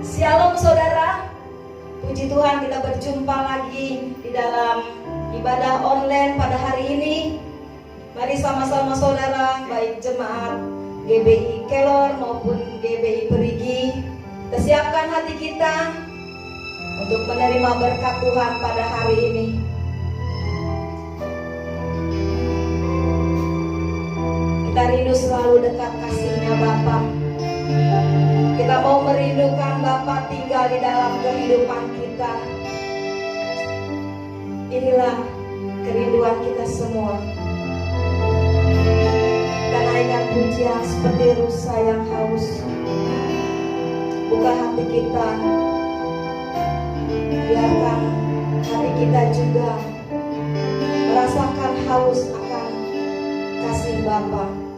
Shalom saudara, puji Tuhan kita berjumpa lagi di dalam ibadah online pada hari ini. Mari sama-sama saudara, baik jemaat GBI Kelor maupun GBI Perigi, kita siapkan hati kita untuk menerima berkat Tuhan pada hari ini. Kita rindu selalu dekat kasih-Nya Bapa. Kita mau merindukan Bapa tinggal di dalam kehidupan kita. Inilah kerinduan kita semua. Kita naikkan pujian seperti rusa yang haus. Buka hati kita. Biarkan hati kita juga merasakan haus akan kasih Bapa.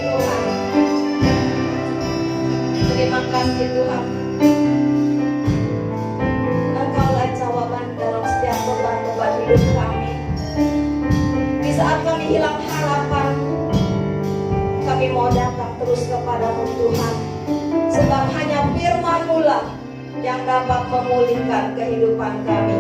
Tuhan. Terima kasih Tuhan. Engkaulah jawaban dalam setiap beban-beban hidup kami. Di saat kami hilang harapan, kami mau datang terus kepadamu Tuhan. Sebab hanya firman-Mu lah yang dapat memulihkan kehidupan kami.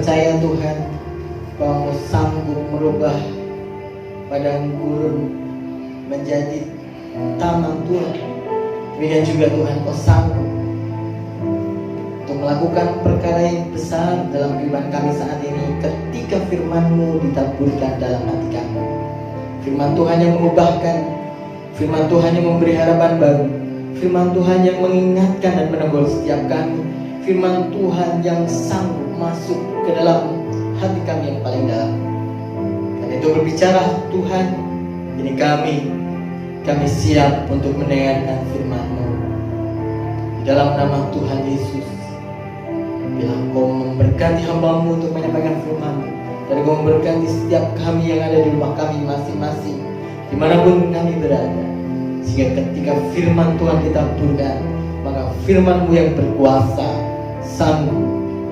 percaya Tuhan bahwa Engkau sanggup merubah padang gurun menjadi taman Tuhan. Demikian juga Tuhan, Engkau sanggup untuk melakukan perkara yang besar dalam kehidupan kami saat ini ketika firman-Mu ditaburkan dalam hati kami. Firman Tuhan yang mengubahkan, firman Tuhan yang memberi harapan baru, firman Tuhan yang mengingatkan dan menegur setiap kami, firman Tuhan yang sanggup masuk ke dalam hati kami yang paling dalam. Dan itu berbicara, Tuhan, ini kami siap untuk mendengarkan firman-Mu. Di dalam nama Tuhan Yesus, bila Engkau memberkati hamba-Mu untuk menyampaikan firman-Mu, dan Engkau memberkati setiap kami yang ada di rumah kami masing-masing, dimanapun kami berada, sehingga ketika firman Tuhan ditaburkan, maka firman-Mu yang berkuasa sanggup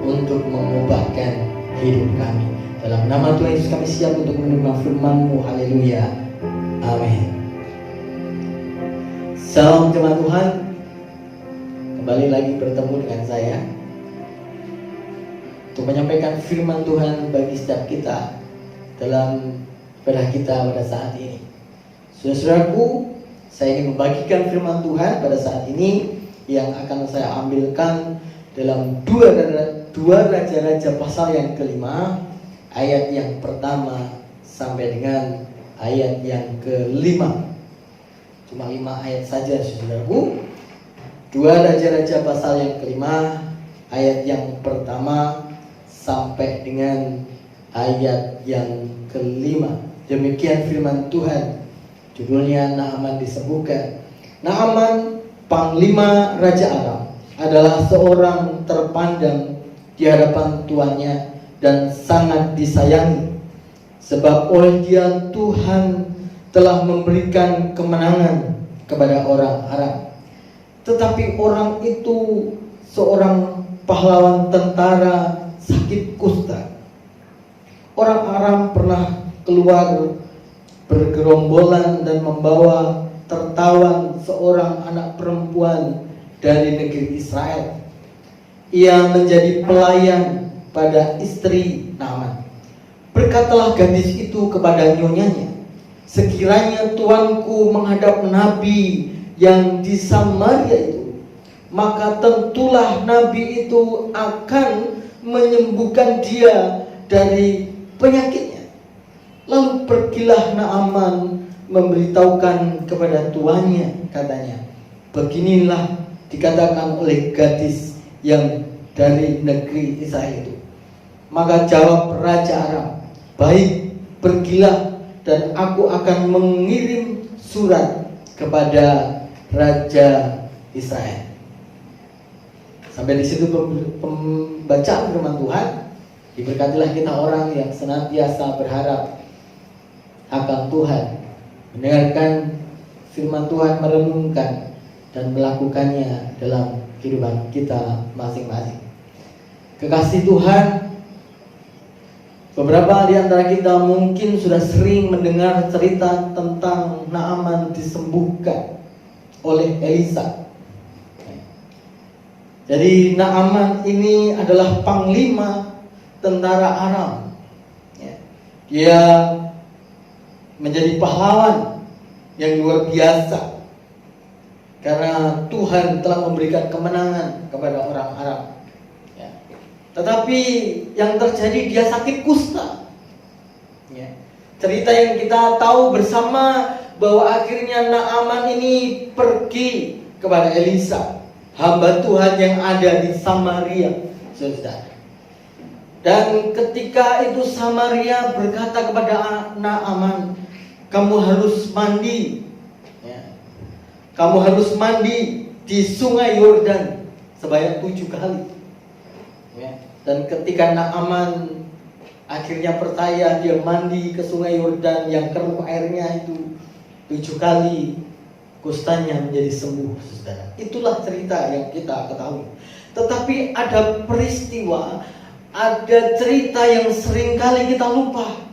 untuk mengubahkan hidup kami. Dalam nama Tuhan Yesus kami siap untuk menerima firman-Mu. Haleluya. Amin. Salam jemaat Tuhan, kembali lagi bertemu dengan saya untuk menyampaikan firman Tuhan bagi setiap kita dalam ibadah kita pada saat ini. Saudara-saudaraku, saya ingin membagikan firman Tuhan pada saat ini yang akan saya ambilkan dalam dua Raja-Raja pasal yang kelima, ayat yang pertama sampai dengan ayat yang kelima. Cuma 5 ayat saja, saudaraku. 2 Raja-Raja pasal yang kelima, ayat yang pertama sampai dengan ayat yang kelima. Demikian firman Tuhan. Judulnya Naaman disembuhkan. Naaman, panglima Raja Aram, adalah seorang terpandang di hadapan tuannya dan sangat disayangi, sebab oleh dia Tuhan telah memberikan kemenangan kepada orang Aram. Tetapi orang itu seorang pahlawan tentara sakit kusta. Orang Aram pernah keluar bergerombolan dan membawa tertawan seorang anak perempuan dari negeri Israel. Ia menjadi pelayan pada istri Naaman. Berkatalah gadis itu kepada nyonyanya, sekiranya tuanku menghadap nabi yang di Samaria itu, maka tentulah nabi itu akan menyembuhkan dia dari penyakitnya. Lalu pergilah Naaman memberitahukan kepada tuannya, katanya, beginilah dikatakan oleh gadis yang dari negeri Israel itu. Maka jawab Raja Aram, baik, pergilah, dan aku akan mengirim surat kepada Raja Israel. Sampai di situ pembacaan firman Tuhan. Diberkatilah kita orang yang senantiasa berharap akan Tuhan, mendengarkan firman Tuhan, merenungkan dan melakukannya dalam kehidupan kita masing-masing. Kekasih Tuhan, beberapa di antara kita mungkin sudah sering mendengar cerita tentang Naaman disembuhkan oleh Elisa. Jadi Naaman ini adalah panglima tentara Aram. Dia menjadi pahlawan yang luar biasa karena Tuhan telah memberikan kemenangan kepada orang Aram. Tetapi yang terjadi, dia sakit kusta. Cerita yang kita tahu bersama bahwa akhirnya Naaman ini pergi kepada Elisa, hamba Tuhan yang ada di Samaria, saudara. Dan ketika itu Samaria berkata kepada Naaman, kamu harus mandi, kamu harus mandi di sungai Yordan sebanyak 7 kali. Dan ketika Naaman akhirnya percaya, dia mandi ke sungai Yordan yang keruh airnya itu 7 kali, kustanya menjadi sembuh, saudara. Itulah cerita yang kita ketahui. Tetapi ada peristiwa, ada cerita yang seringkali kita lupa,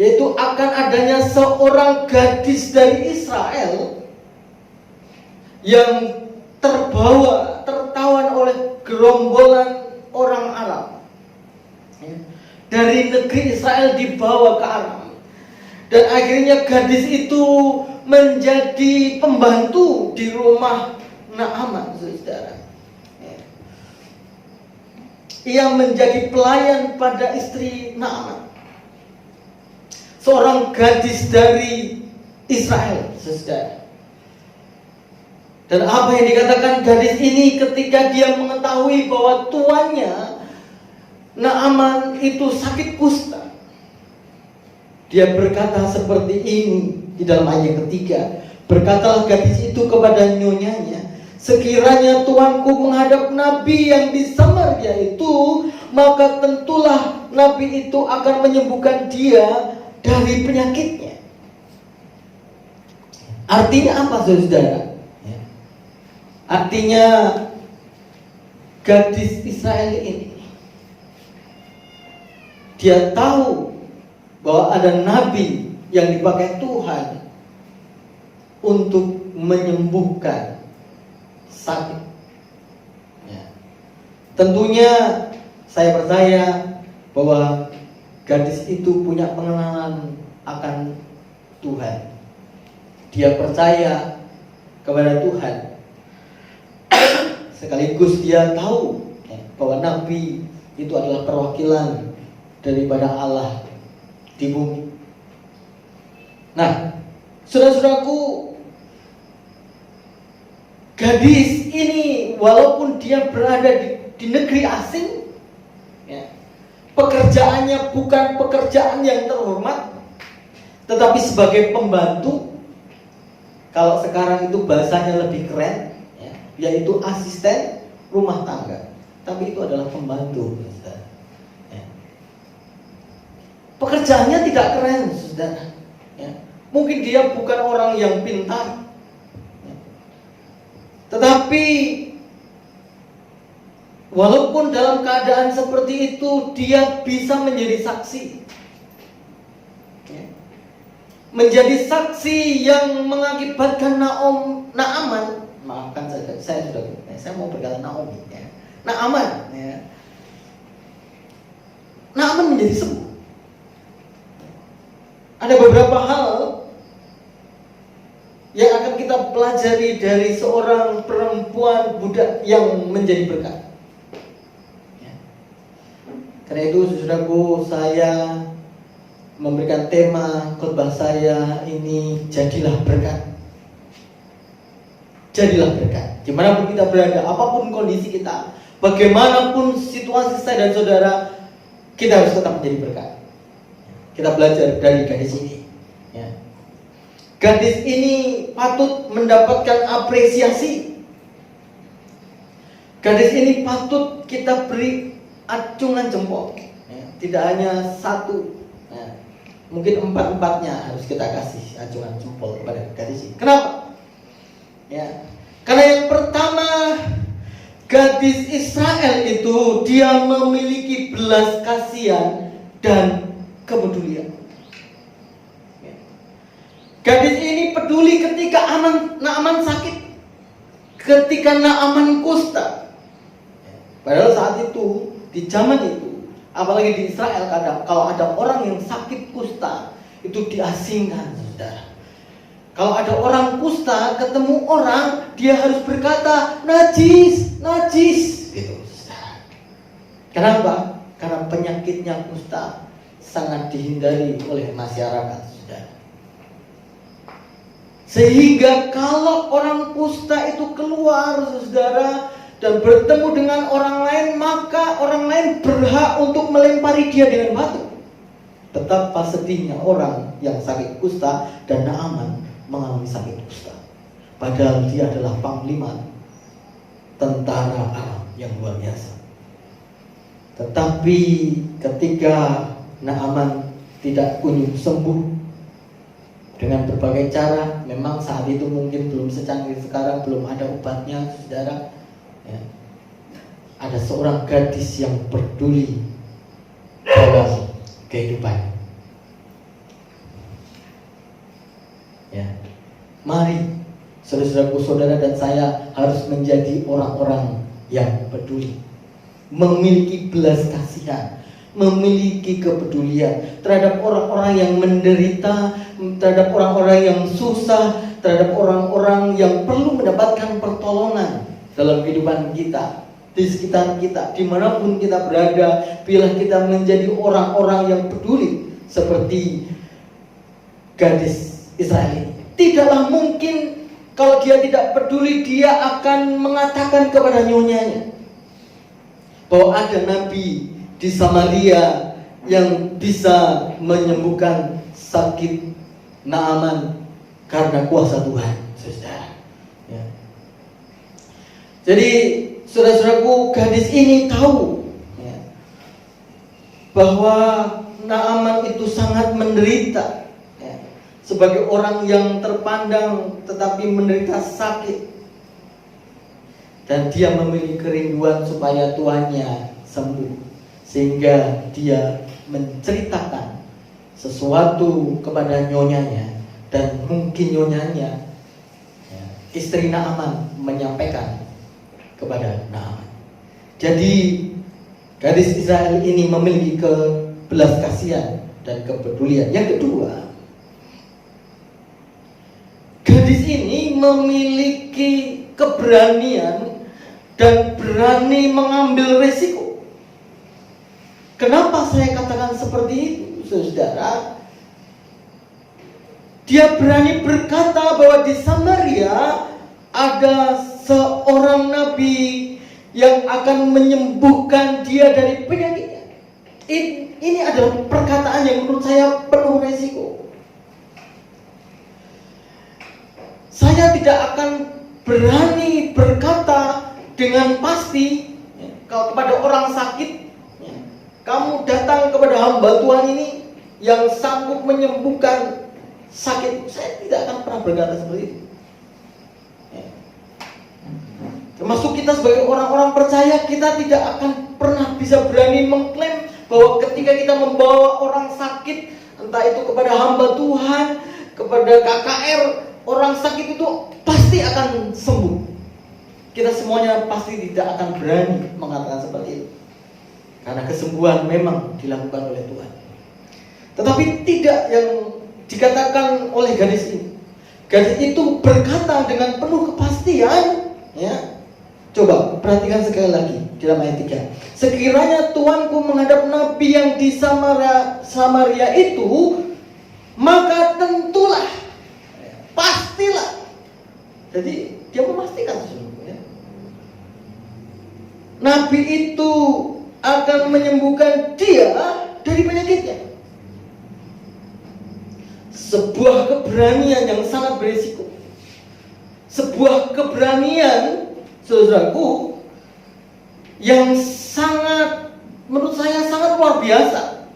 yaitu akan adanya seorang gadis dari Israel yang tertawan oleh gerombolan orang Arab. dari negeri Israel dibawa ke Aram. Dan akhirnya gadis itu menjadi pembantu di rumah Naaman, saudara. Ia menjadi pelayan pada istri Naaman, seorang gadis dari Israel, saudara. Dan apa yang dikatakan gadis ini ketika dia mengetahui bahwa tuannya Naaman itu sakit kusta, dia berkata seperti ini di dalam ayat ketiga. Berkatalah gadis itu kepada nyonyanya, sekiranya tuanku menghadap nabi yang di Samaria itu, maka tentulah nabi itu akan menyembuhkan dia dari penyakitnya. Artinya apa, saudara? Artinya gadis Israel ini, dia tahu bahwa ada nabi yang dipakai Tuhan untuk menyembuhkan sakit. Tentunya saya percaya bahwa gadis itu punya pengenalan akan Tuhan. Dia percaya kepada Tuhan. Sekaligus dia tahu bahwa nabi itu adalah perwakilan daripada Allah di bumi. Nah, saudara-saudaraku, gadis ini walaupun dia berada di negeri asing, pekerjaannya bukan pekerjaan yang terhormat, tetapi sebagai pembantu. Kalau sekarang itu bahasanya lebih keren, yaitu asisten rumah tangga. Tapi itu adalah pembantu, saudara. Pekerjaannya tidak keren, saudara. Mungkin dia bukan orang yang pintar, tetapi walaupun dalam keadaan seperti itu, dia bisa menjadi saksi. Menjadi saksi yang mengakibatkan Naaman, maafkan saya mau berkata Naomi, Naaman, Naaman menjadi sembuh. Ada beberapa hal yang akan kita pelajari dari seorang perempuan budak yang menjadi berkat. Karena itu, saudaraku, saya memberikan tema khotbah saya ini, jadilah berkat. Jadilah berkat. Dimanapun kita berada, apapun kondisi kita, bagaimanapun situasi saya dan saudara, kita harus tetap menjadi berkat. Kita belajar dari gadis ini. Gadis ini patut mendapatkan apresiasi. Gadis ini patut kita beri acungan jempol. Tidak hanya satu, mungkin empat-empatnya harus kita kasih acungan jempol kepada gadis ini. Kenapa? Karena yang pertama, gadis Israel itu dia memiliki belas kasihan dan kepedulian. Gadis ini peduli ketika Naaman sakit, ketika Naaman kusta. Padahal saat itu, di zaman itu, apalagi di Israel, kadang kalau ada orang yang sakit kusta, itu diasingkan, saudara. Kalau ada orang kusta, ketemu orang, dia harus berkata, najis, najis, gitu, saudara. Kenapa? Karena penyakitnya kusta sangat dihindari oleh masyarakat, saudara. Sehingga kalau orang kusta itu keluar, saudara, dan bertemu dengan orang lain, maka orang lain berhak untuk melempari dia dengan batu. Betapa sedihnya orang yang sakit kusta, dan Naaman mengalami sakit kusta. Padahal dia adalah panglima tentara Aram yang luar biasa. Tetapi ketika Naaman tidak kunjung sembuh dengan berbagai cara, memang saat itu mungkin belum secanggih sekarang, belum ada obatnya, saudara. Ada seorang gadis yang peduli dalam kehidupan. Mari, saudara-saudaraku, saudara dan saya harus menjadi orang-orang yang peduli, memiliki belas kasihan, memiliki kepedulian terhadap orang-orang yang menderita, terhadap orang-orang yang susah, terhadap orang-orang yang perlu mendapatkan pertolongan dalam kehidupan kita, di sekitar kita, dimanapun kita berada. Bila kita menjadi orang-orang yang peduli seperti gadis Israel ini, tidaklah mungkin kalau dia tidak peduli, dia akan mengatakan kepada nyonyanya bahwa ada nabi di Samaria yang bisa menyembuhkan sakit Naaman karena kuasa Tuhan, saudara. Ya. Jadi saudara-saudaraku, gadis ini tahu ya, bahwa Naaman itu sangat menderita ya, sebagai orang yang terpandang tetapi menderita sakit, dan dia memiliki kerinduan supaya tuannya sembuh. Sehingga dia menceritakan sesuatu kepada nyonyanya, dan mungkin nyonyanya ya, istri Naaman menyampaikan kepada Naaman. Jadi gadis Israel ini memiliki belas kasihan dan kepedulian. Yang kedua, gadis ini memiliki keberanian dan berani mengambil resiko. Kenapa saya katakan seperti itu, saudara? Dia berani berkata bahwa di Samaria ada seorang nabi yang akan menyembuhkan dia dari penyakitnya. Ini adalah perkataan yang menurut saya penuh resiko. Saya tidak akan berani berkata dengan pasti ya, kalau kepada orang sakit, kamu datang kepada hamba Tuhan ini yang sanggup menyembuhkan sakit. Saya tidak akan pernah berkata seperti itu ya. Termasuk kita sebagai orang-orang percaya, kita tidak akan pernah bisa berani mengklaim bahwa ketika kita membawa orang sakit, entah itu kepada hamba Tuhan, kepada KKR, orang sakit itu pasti akan sembuh. Kita semuanya pasti tidak akan berani mengatakan seperti itu, karena kesembuhan memang dilakukan oleh Tuhan. Tetapi tidak yang dikatakan oleh gadis ini. Gadis itu berkata dengan penuh kepastian ya. Coba perhatikan sekali lagi di dalam ayat 3. Sekiranya Tuanku menghadap nabi yang di Samaria itu, maka tentulah, pastilah. Jadi dia memastikan sesungguhnya nabi itu akan menyembuhkan dia dari penyakitnya. Sebuah keberanian yang sangat berisiko. Sebuah keberanian, saudaraku, yang sangat, menurut saya sangat luar biasa.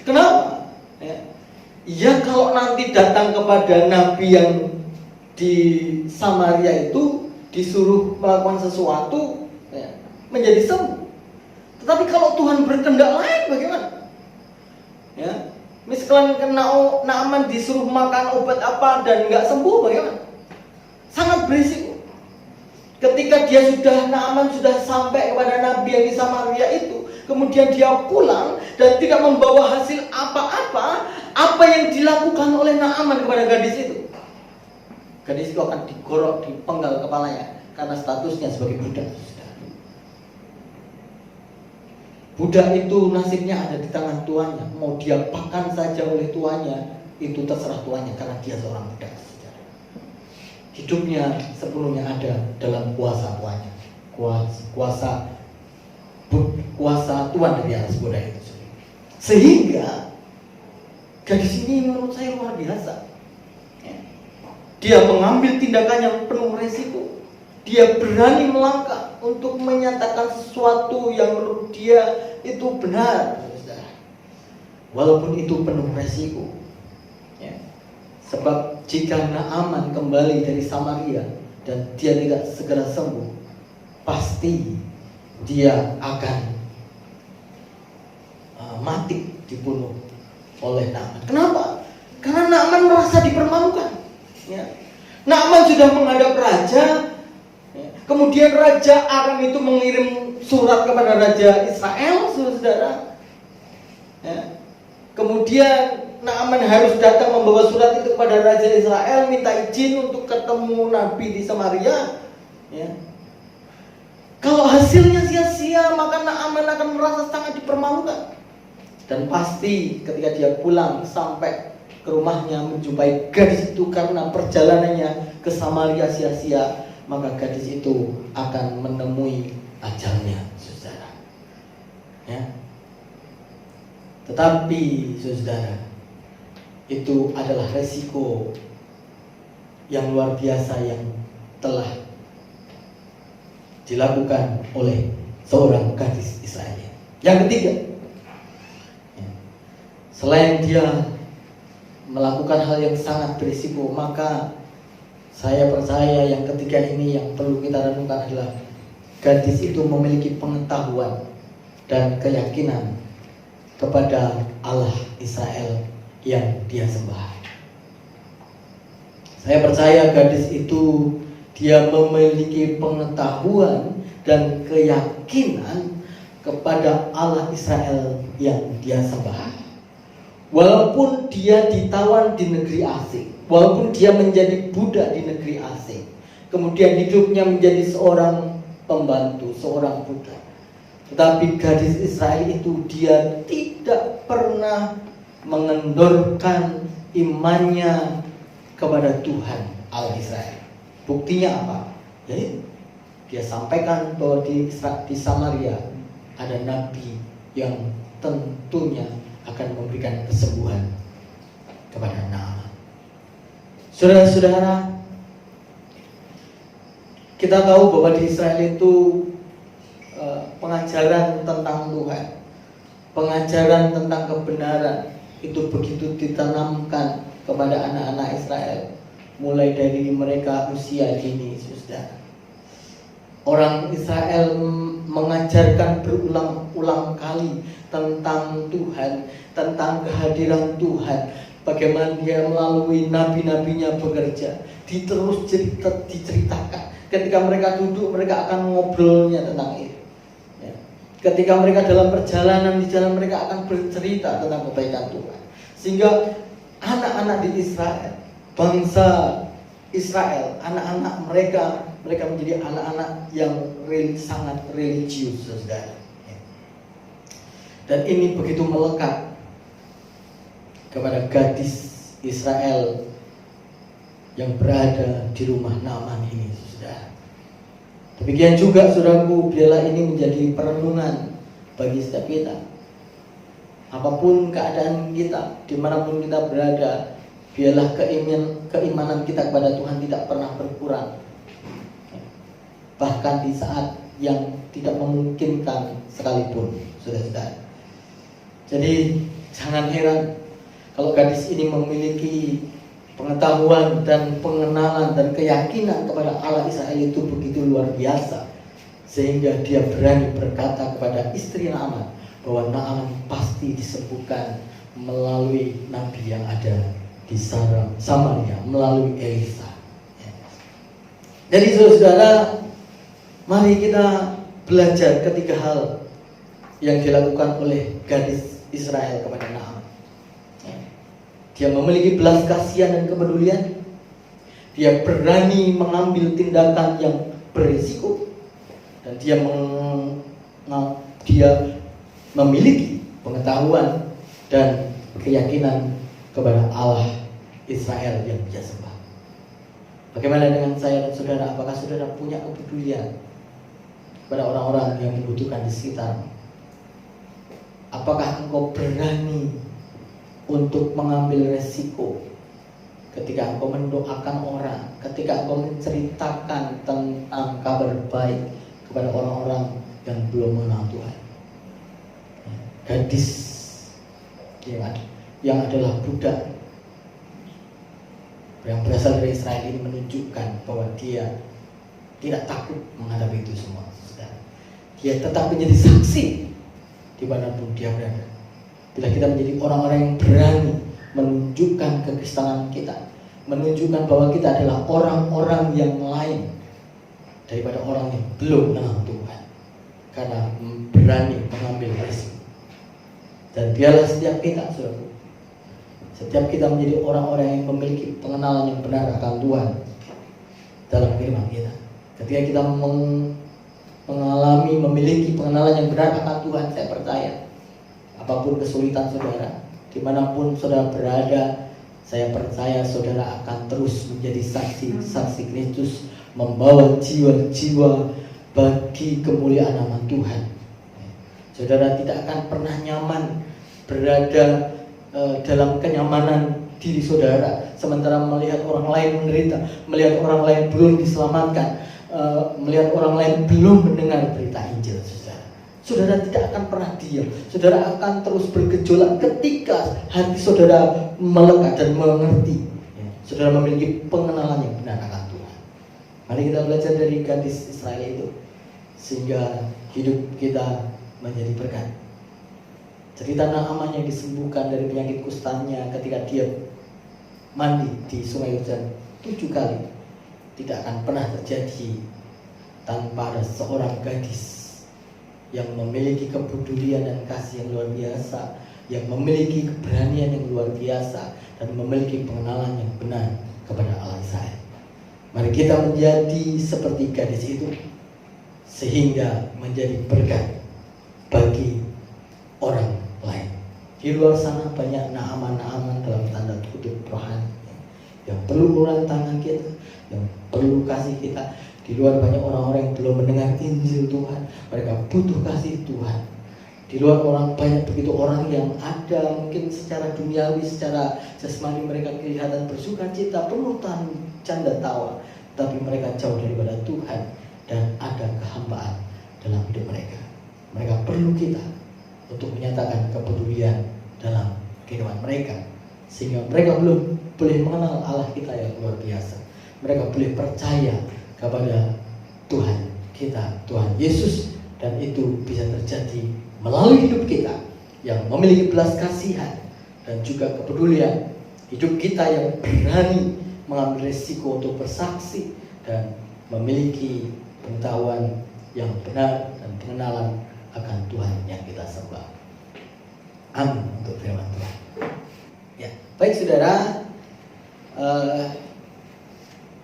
Kenapa? Ya kalau nanti datang kepada nabi yang di Samaria itu disuruh melakukan sesuatu ya, menjadi sembuh. Tetapi kalau Tuhan berkehendak lain bagaimana? Ya, misalkan Naaman disuruh makan obat apa dan nggak sembuh bagaimana? Sangat berisiko. Ketika Naaman sudah sampai kepada nabi yang di Samaria itu, kemudian dia pulang dan tidak membawa hasil apa-apa, apa yang dilakukan oleh Naaman kepada gadis itu? Gadis itu akan digorok, dipenggal kepalanya karena statusnya sebagai budak. Budak itu nasibnya ada di tangan tuannya. Mau dia pakan saja oleh tuannya, itu terserah tuannya karena dia seorang budak. Hidupnya sepenuhnya ada dalam kuasa tuannya, kuasa Tuhan dari atas budak itu. Sehingga gadis ini menurut saya luar biasa. Dia mengambil tindakan yang penuh resiko. Dia berani melangkah untuk menyatakan sesuatu yang menurut dia itu benar, walaupun itu penuh resiko. Sebab jika Naaman kembali dari Samaria dan dia tidak segera sembuh, pasti dia akan mati, dibunuh oleh Naaman. Kenapa? Karena Naaman merasa dipermalukan. Naaman sudah menghadap raja. Kemudian Raja Aram itu mengirim surat kepada Raja Israel, saudara. Ya. Kemudian Naaman harus datang membawa surat itu kepada Raja Israel, minta izin untuk ketemu Nabi di Samaria. Ya. Kalau hasilnya sia-sia, maka Naaman akan merasa sangat dipermalukan. Dan pasti ketika dia pulang sampai ke rumahnya menjumpai gadis itu karena perjalanannya ke Samaria sia-sia, maka gadis itu akan menemui ajalnya, saudara. Ya. Tetapi saudara, itu adalah resiko yang luar biasa yang telah dilakukan oleh seorang gadis Israel. Yang ketiga, selain dia melakukan hal yang sangat berisiko, maka saya percaya yang ketiga ini yang perlu kita renungkan adalah gadis itu memiliki pengetahuan dan keyakinan kepada Allah Israel yang dia sembah. Saya percaya gadis itu dia memiliki pengetahuan dan keyakinan kepada Allah Israel yang dia sembah. Walaupun dia ditawan di negeri asing, walaupun dia menjadi budak di negeri asing, kemudian hidupnya menjadi seorang pembantu, seorang budak, tetapi gadis Israel itu dia tidak pernah mengendorkan imannya kepada Tuhan Allah Israel. Buktinya apa? Jadi dia sampaikan bahwa di Samaria ada nabi yang tentunya akan memberikan kesembuhan kepada Naaman. Saudara-saudara, kita tahu bahwa di Israel itu pengajaran tentang Tuhan, pengajaran tentang kebenaran itu begitu ditanamkan kepada anak-anak Israel mulai dari mereka usia dini, saudara. Orang Israel mengajarkan berulang-ulang kali tentang Tuhan, tentang kehadiran Tuhan, bagaimana dia melalui nabi-nabinya bekerja, diceritakan. Ketika mereka duduk, mereka akan ngobrolnya tentang itu. Ketika mereka dalam perjalanan di jalan, mereka akan bercerita tentang kebaikan Tuhan. Sehingga anak-anak di Israel, bangsa Israel, anak-anak mereka menjadi anak-anak yang sangat religius, saudara. Dan ini begitu melekat kepada gadis Israel yang berada di rumah Naaman ini, saudara. Demikian juga saudaraku, biarlah ini menjadi perenungan bagi setiap kita. Apapun keadaan kita, dimanapun kita berada, biarlah keimanan kita kepada Tuhan tidak pernah berkurang. Bahkan di saat yang tidak memungkinkan sekalipun, saudara-saudara. Jadi jangan heran kalau gadis ini memiliki pengetahuan dan pengenalan dan keyakinan kepada Allah Israel itu begitu luar biasa, sehingga dia berani berkata kepada istri Naaman bahwa Naaman pasti disembuhkan melalui nabi yang ada di Samaria, melalui Elisa. Jadi saudara, mari kita belajar ketiga hal yang dilakukan oleh gadis Israel kepada Naaman. Dia memiliki belas kasihan dan kepedulian. Dia berani mengambil tindakan yang berisiko. Dan dia memiliki pengetahuan dan keyakinan kepada Allah Israel yang dia sembah. Bagaimana dengan saya dan saudara? Apakah saudara punya kepedulian kepada orang-orang yang membutuhkan di sekitar? Apakah engkau berani untuk mengambil resiko ketika engkau mendoakan orang, ketika engkau menceritakan tentang kabar baik kepada orang-orang yang belum mengenal Tuhan? Gadis yang adalah budak yang berasal dari Israel ini menunjukkan bahwa dia tidak takut menghadapi itu semua, saudara. Dia tetap menjadi saksi dimanapun dia berada. Bila kita menjadi orang-orang yang berani menunjukkan kekristenan kita, menunjukkan bahwa kita adalah orang-orang yang lain daripada orang yang belum mengenal Tuhan, karena berani mengambil risiko. Dan biarlah setiap kita, saudaraku, setiap kita menjadi orang-orang yang memiliki pengenalan yang benar akan Tuhan dalam kehidupan kita. Ketika kita memiliki pengenalan yang benar akan Tuhan, saya percaya apapun kesulitan saudara, dimanapun saudara berada, saya percaya saudara akan terus menjadi saksi Kristus, membawa jiwa-jiwa bagi kemuliaan nama Tuhan. Saudara tidak akan pernah nyaman berada dalam kenyamanan diri saudara, sementara melihat orang lain menderita, melihat orang lain belum diselamatkan, melihat orang lain belum mendengar berita Injil. Saudara tidak akan pernah diam. Saudara akan terus bergejolak ketika hati saudara melekat dan mengerti, saudara memiliki pengenalan yang benar akan Tuhan. Mari kita belajar dari gadis Israel itu, sehingga hidup kita menjadi berkat. Cerita Naaman yang disembuhkan dari penyakit kustanya ketika dia mandi di Sungai Yordan 7 kali tidak akan pernah terjadi tanpa ada seorang gadis yang memiliki kepedulian dan kasih yang luar biasa, yang memiliki keberanian yang luar biasa, dan memiliki pengenalan yang benar kepada Allah Israel. Mari kita menjadi seperti gadis itu, sehingga menjadi berkat bagi orang lain. Di luar sana banyak Naaman-Naaman dalam tanda kutip rohani yang perlu uluran tangan kita, yang perlu kasih kita. Di luar banyak orang-orang yang belum mendengar Injil Tuhan, mereka butuh kasih Tuhan. Di luar banyak begitu orang yang ada mungkin secara duniawi, secara jasmani mereka kelihatan bersukacita, penuh canda tawa, tapi mereka jauh daripada Tuhan dan ada kehambaan dalam hidup mereka. Mereka perlu kita untuk menyatakan kepedulian dalam kehidupan mereka, sehingga mereka belum boleh mengenal Allah kita yang luar biasa. Mereka boleh percaya kepada Tuhan kita, Tuhan Yesus, dan itu bisa terjadi melalui hidup kita yang memiliki belas kasihan dan juga kepedulian, hidup kita yang berani mengambil risiko untuk bersaksi dan memiliki pengetahuan yang benar dan pengenalan akan Tuhan yang kita sembah. Amin untuk firman Tuhan. Ya, baik saudara,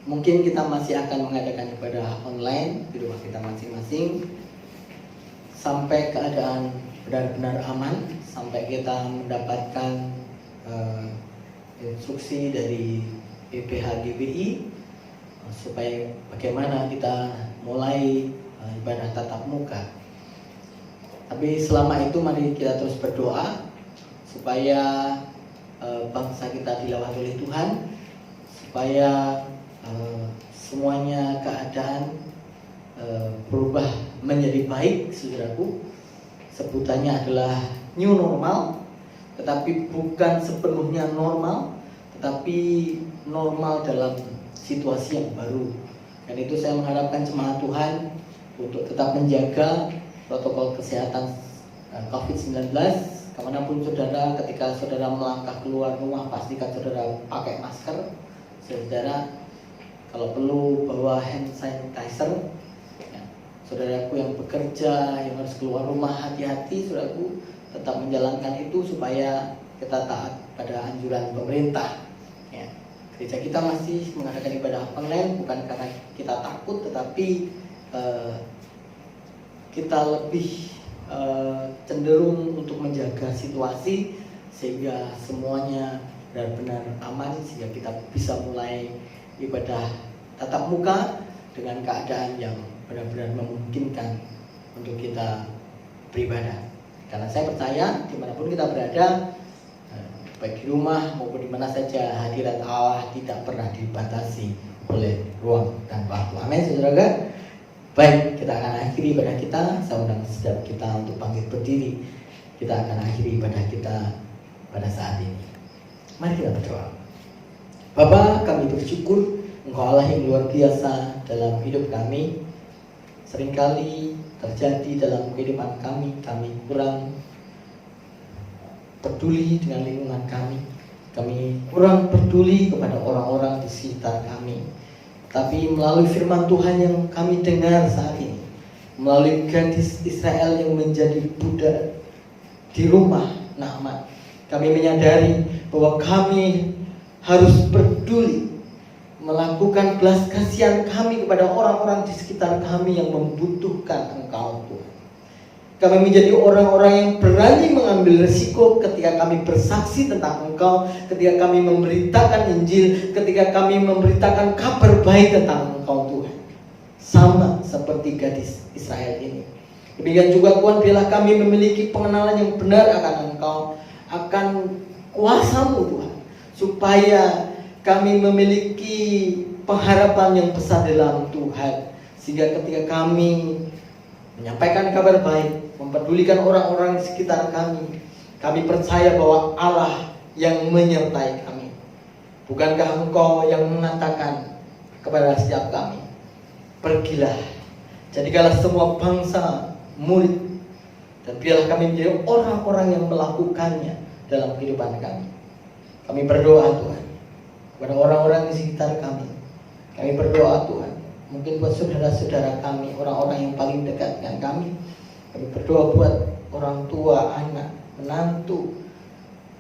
mungkin kita masih akan mengadakan ibadah online di rumah kita masing-masing sampai keadaan benar-benar aman, sampai kita mendapatkan instruksi dari PPH GBI supaya bagaimana kita mulai ibadah tatap muka. Tapi selama itu mari kita terus berdoa supaya bangsa kita dilawat oleh Tuhan, supaya semuanya keadaan berubah menjadi baik, saudaraku. Sebutannya adalah new normal, tetapi bukan sepenuhnya normal, tetapi normal dalam situasi yang baru. Dan itu saya mengharapkan jemaat Tuhan untuk tetap menjaga protokol kesehatan COVID-19. Kemanapun saudara, ketika saudara melangkah keluar rumah, pastikan saudara pakai masker. Saudara, kalau perlu bawa hand sanitizer. Ya, saudaraku yang bekerja, yang harus keluar rumah, hati-hati saudaraku, tetap menjalankan itu supaya kita taat pada anjuran pemerintah. Ya, gereja kita masih mengadakan ibadah online bukan karena kita takut, tetapi kita lebih cenderung untuk menjaga situasi sehingga semuanya benar-benar aman, sehingga kita bisa mulai ibadah tatap muka dengan keadaan yang benar-benar memungkinkan untuk kita beribadah. Karena saya percaya dimanapun kita berada, baik di rumah maupun di mana saja, hadirat Allah tidak pernah dibatasi oleh ruang dan waktu. Amin, saudara. Baik, kita akan akhiri ibadah kita. Saya undang setiap kita untuk bangkit berdiri. Kita akan akhiri ibadah kita pada saat ini. Mari kita berdoa. Bapa, kami bersyukur Engkau Allah yang luar biasa dalam hidup kami. Seringkali terjadi dalam kehidupan kami kurang peduli dengan lingkungan kami kurang peduli kepada orang-orang di sekitar kami. Tapi melalui firman Tuhan yang kami dengar saat ini, melalui gadis Israel yang menjadi budak di rumah Naaman. Kami menyadari bahwa kami harus peduli melakukan belas kasihan kami kepada orang-orang di sekitar kami yang membutuhkan Engkau, Tuhan. Kami menjadi orang-orang yang berani mengambil risiko ketika kami bersaksi tentang Engkau, ketika kami memberitakan Injil, ketika kami memberitakan kabar baik tentang Engkau, Tuhan. Sama seperti gadis Israel ini. Demikian juga Tuhan, biarlah kami memiliki pengenalan yang benar akan Engkau, akan kuasa-Mu, Tuhan, supaya kami memiliki pengharapan yang besar dalam Tuhan, sehingga ketika kami menyampaikan kabar baik, mempedulikan orang-orang di sekitar kami percaya bahwa Allah yang menyertai kami. Bukankah Engkau yang mengatakan kepada setiap kami, pergilah, jadikanlah semua bangsa murid, dan biarlah kami menjadi orang-orang yang melakukannya dalam kehidupan kami. Kami berdoa, Tuhan, kepada orang-orang di sekitar kami. Kami berdoa, Tuhan, mungkin buat saudara-saudara kami, orang-orang yang paling dekat dengan kami. Kami berdoa buat orang tua, anak, menantu,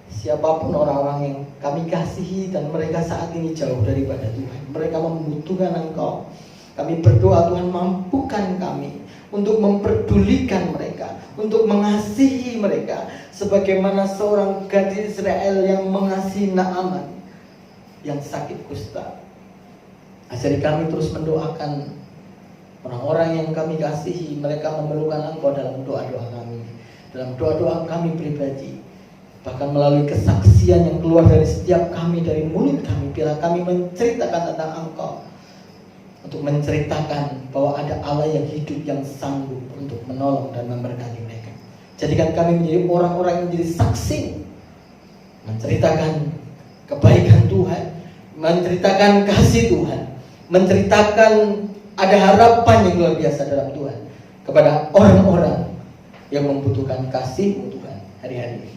siapapun orang-orang yang kami kasihi dan mereka saat ini jauh daripada Tuhan. Mereka membutuhkan Engkau. Kami berdoa, Tuhan, mampukan kami untuk memperdulikan mereka, untuk mengasihi mereka, sebagaimana seorang gadis Israel yang mengasihi Naaman yang sakit kusta. Ajari kami terus mendoakan orang-orang yang kami kasihi, mereka memerlukan Engkau dalam doa-doa kami, dalam doa-doa kami pribadi, bahkan melalui kesaksian yang keluar dari setiap kami, dari mulut kami, bila kami menceritakan tentang Engkau, untuk menceritakan bahwa ada Allah yang hidup, yang sanggup untuk menolong dan memberkati mereka. Jadikan kami menjadi orang-orang yang menjadi saksi, menceritakan kebaikan Tuhan, menceritakan kasih Tuhan, menceritakan ada harapan yang luar biasa dalam Tuhan kepada orang-orang yang membutuhkan kasih Tuhan hari-hari ini.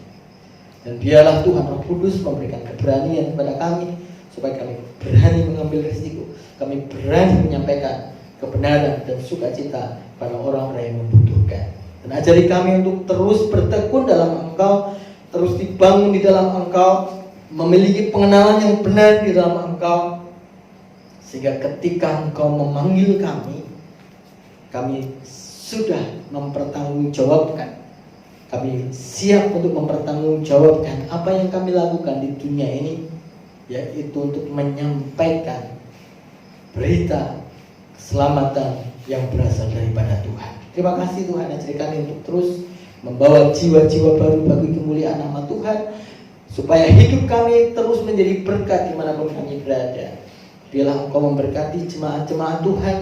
Dan biarlah Tuhan Roh Kudus memberikan keberanian kepada kami, supaya kami berani mengambil risiko, kami berani menyampaikan kebenaran dan sukacita pada orang-orang yang membutuhkan. Dan ajari kami untuk terus bertekun dalam Engkau, terus dibangun di dalam Engkau, memiliki pengenalan yang benar di dalam Engkau, sehingga ketika Engkau memanggil kami sudah mempertanggungjawabkan, kami siap untuk mempertanggungjawabkan apa yang kami lakukan di dunia ini, yaitu untuk menyampaikan berita keselamatan yang berasal daripada Tuhan. Terima kasih Tuhan, ajari kami untuk terus membawa jiwa-jiwa baru bagi kemuliaan nama Tuhan, supaya hidup kami terus menjadi berkat dimanapun kami berada. Biarlah Engkau memberkati jemaat-jemaat Tuhan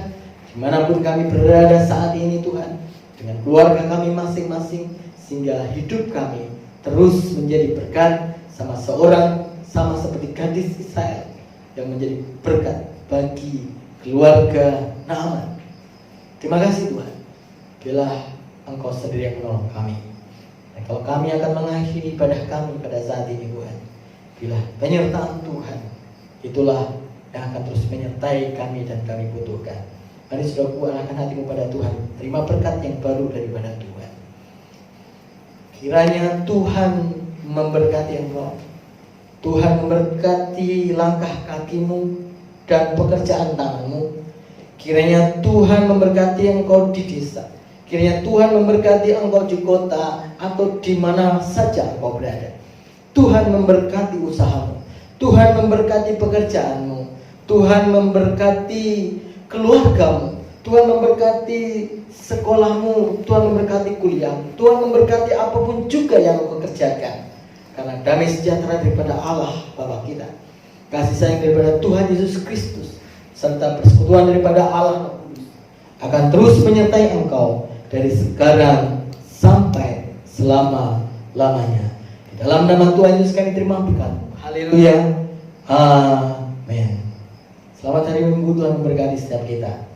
dimanapun kami berada saat ini, Tuhan, dengan keluarga kami masing-masing, sehingga hidup kami terus menjadi berkat sama seperti gadis Israel yang menjadi berkat bagi keluarga Naaman. Terima kasih Tuhan, biarlah Engkau sendiri yang menolong kami. Dan kalau kami akan mengakhiri ibadah kami pada saat ini, Tuhan, biarlah penyertaan Tuhan itulah yang akan terus menyertai kami dan kami butuhkan. Mari saudaraku, arahkan hatimu pada Tuhan, terima berkat yang baru daripada Tuhan. Kiranya Tuhan memberkati engkau, Tuhan memberkati langkah kakimu dan pekerjaan tanganmu. Kiranya Tuhan memberkati engkau di desa, kiranya Tuhan memberkati engkau di kota atau di mana saja engkau berada. Tuhan memberkati usahamu, Tuhan memberkati pekerjaanmu, Tuhan memberkati keluargamu, Tuhan memberkati sekolahmu, Tuhan memberkati kuliahmu, Tuhan memberkati apapun juga yang engkau kerjakan. Karena damai sejahtera daripada Allah Bapa kita, kasih sayang daripada Tuhan Yesus Kristus, serta persekutuan daripada Allah akan terus menyertai engkau dari sekarang sampai selama-lamanya. Di dalam nama Tuhan Yesus kami terima berkat. Haleluya. Amin. Selamat hari Minggu, Tuhan memberkati setiap kita.